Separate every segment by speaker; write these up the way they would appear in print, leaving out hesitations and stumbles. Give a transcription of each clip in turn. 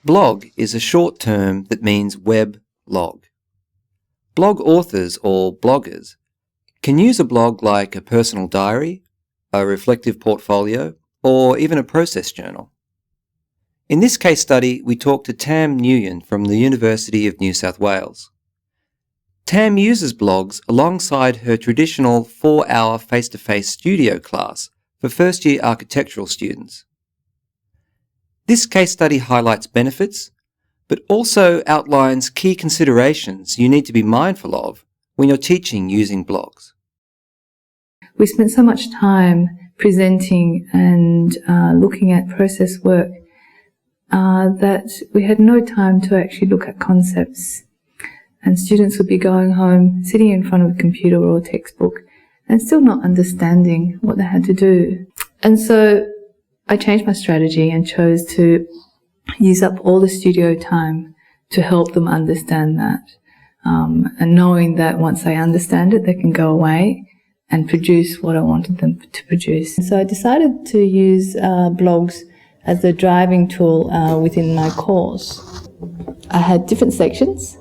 Speaker 1: Blog is a short term that means web log. Blog authors or bloggers can use a blog like a personal diary, a reflective portfolio, or even a process journal. In this case study, we talked to Tam Nguyen from the University of New South Wales. Tam uses blogs alongside her traditional 4-hour face-to-face studio class for first-year architectural students. This case study highlights benefits, but also outlines key considerations you need to be mindful of when you're teaching using blogs.
Speaker 2: We spent so much time presenting and looking at process work that we had no time to actually look at concepts. And students would be going home, sitting in front of a computer or a textbook, and still not understanding what they had to do. And so I changed my strategy and chose to use up all the studio time to help them understand that. And knowing that once they understand it, they can go away and produce what I wanted them to produce. So I decided to use blogs as the driving tool within my course. I had different sections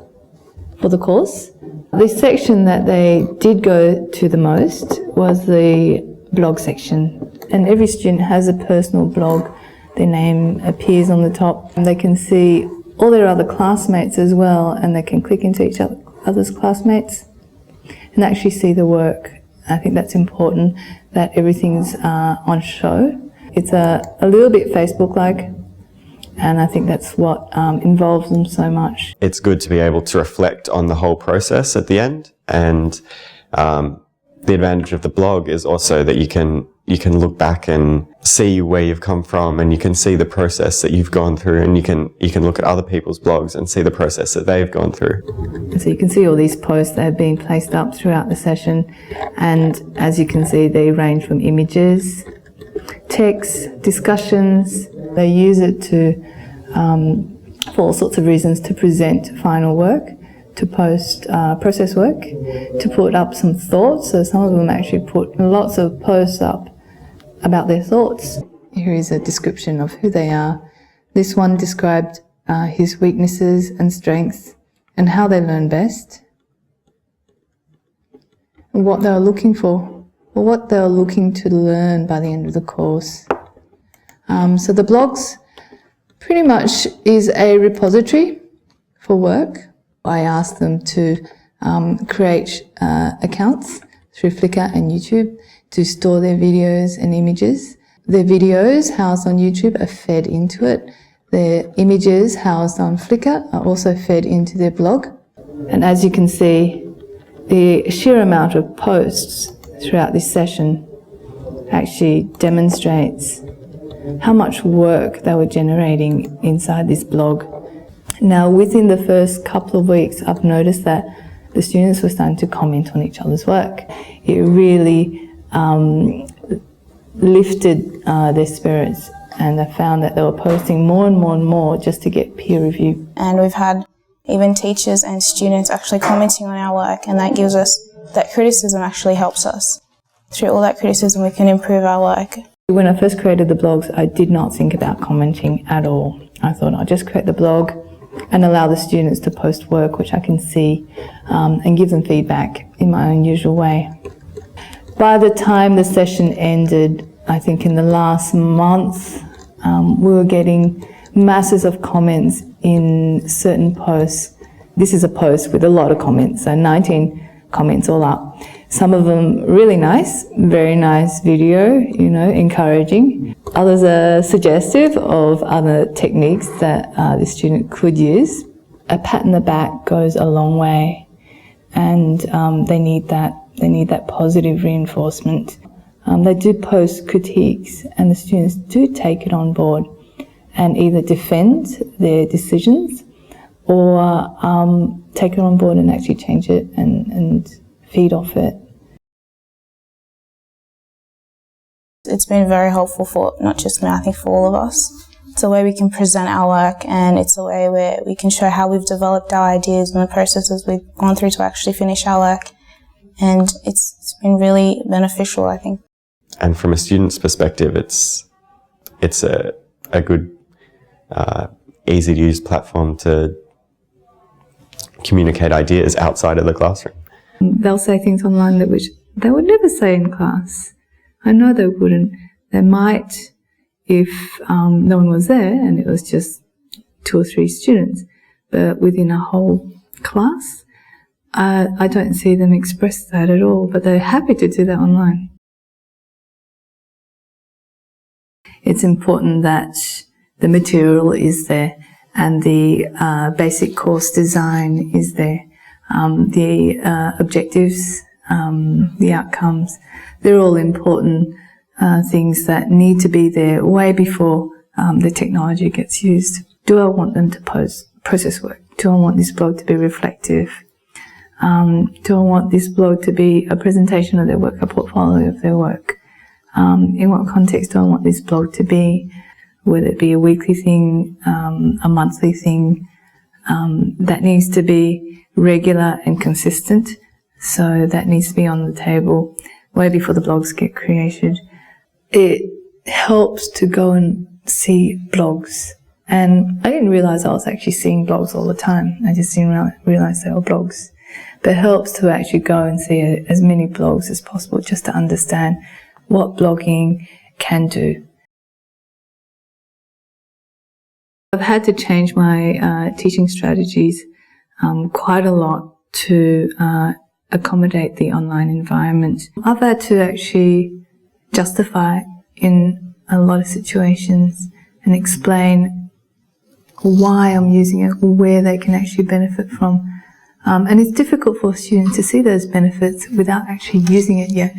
Speaker 2: for the course. The section that they did go to the most was the blog section. And every student has a personal blog. Their name appears on the top. And they can see all their other classmates as well, and they can click into each other's classmates and actually see the work. I think that's important, that everything's on show. It's a little bit Facebook-like, and I think that's what involves them so much.
Speaker 3: It's good to be able to reflect on the whole process at the end, and the advantage of the blog is also that you can look back and see where you've come from, and you can see the process that you've gone through, and you can look at other people's blogs and see the process that they've gone through.
Speaker 2: So you can see all these posts that have been placed up throughout the session, and as you can see, they range from images, text, discussions. They use it for all sorts of reasons, to present final work, to post process work, to put up some thoughts. So some of them actually put lots of posts up about their thoughts. Here is a description of who they are. This one described his weaknesses and strengths and how they learn best, and what they were looking for, or what they were looking to learn by the end of the course. So the blogs pretty much is a repository for work. I asked them to create accounts through Flickr and YouTube to store their videos and images. Their videos housed on YouTube are fed into it. Their images housed on Flickr are also fed into their blog. And as you can see, the sheer amount of posts throughout this session actually demonstrates how much work they were generating inside this blog. Now, within the first couple of weeks, I've noticed that the students were starting to comment on each other's work. It really lifted their spirits, and I found that they were posting more and more and more just to get peer review.
Speaker 4: And we've had even teachers and students actually commenting on our work, and that gives us, that criticism actually helps us. Through all that criticism, we can improve our work.
Speaker 2: When I first created the blogs, I did not think about commenting at all. I thought I'll just create the blog and allow the students to post work which I can see and give them feedback in my own usual way. By the time the session ended, I think in the last month, we were getting masses of comments in certain posts. This is a post with a lot of comments, so 19 comments all up. Some of them really nice, very nice video, encouraging. Others are suggestive of other techniques that the student could use. A pat on the back goes a long way, and they need that positive reinforcement. They do post critiques, and the students do take it on board and either defend their decisions or take it on board and actually change it and feed off it.
Speaker 4: It's been very helpful for not just me, I think for all of us. It's a way we can present our work, and it's a way where we can show how we've developed our ideas and the processes we've gone through to actually finish our work. And it's been really beneficial, I think.
Speaker 3: And from a student's perspective, it's a good easy to use platform to communicate ideas outside of the classroom.
Speaker 2: They'll say things online that which they would never say in class. I know they wouldn't. They might if no one was there and it was just 2 or 3 students, but within a whole class, I don't see them express that at all, but they're happy to do that online. It's important that the material is there and the basic course design is there. The objectives, the outcomes, they're all important things that need to be there way before the technology gets used. Do I want them to process work? Do I want this blog to be reflective? Do I want this blog to be a presentation of their work, a portfolio of their work? In what context do I want this blog to be? Whether it be a weekly thing, a monthly thing, that needs to be regular and consistent. So that needs to be on the table way before the blogs get created. It helps to go and see blogs. And I didn't realise I was actually seeing blogs all the time. I just didn't realise they were blogs. But it helps to actually go and see as many blogs as possible just to understand what blogging can do. I've had to change my teaching strategies quite a lot to accommodate the online environment. I've had to actually justify in a lot of situations and explain why I'm using it, where they can actually benefit from. And it's difficult for students to see those benefits without actually using it yet.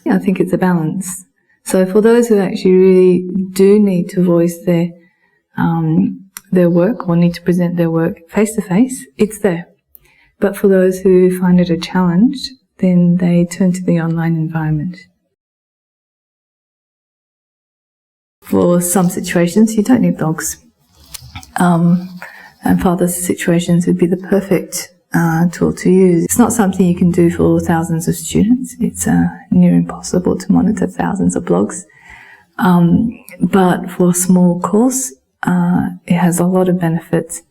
Speaker 2: I think it's a balance. So for those who actually really do need to voice their work or need to present their work face to face, it's there. But for those who find it a challenge, then they turn to the online environment. For some situations, you don't need blogs. And for other situations, it would be the perfect tool to use. It's not something you can do for thousands of students. It's near impossible to monitor thousands of blogs. But for a small course, it has a lot of benefits.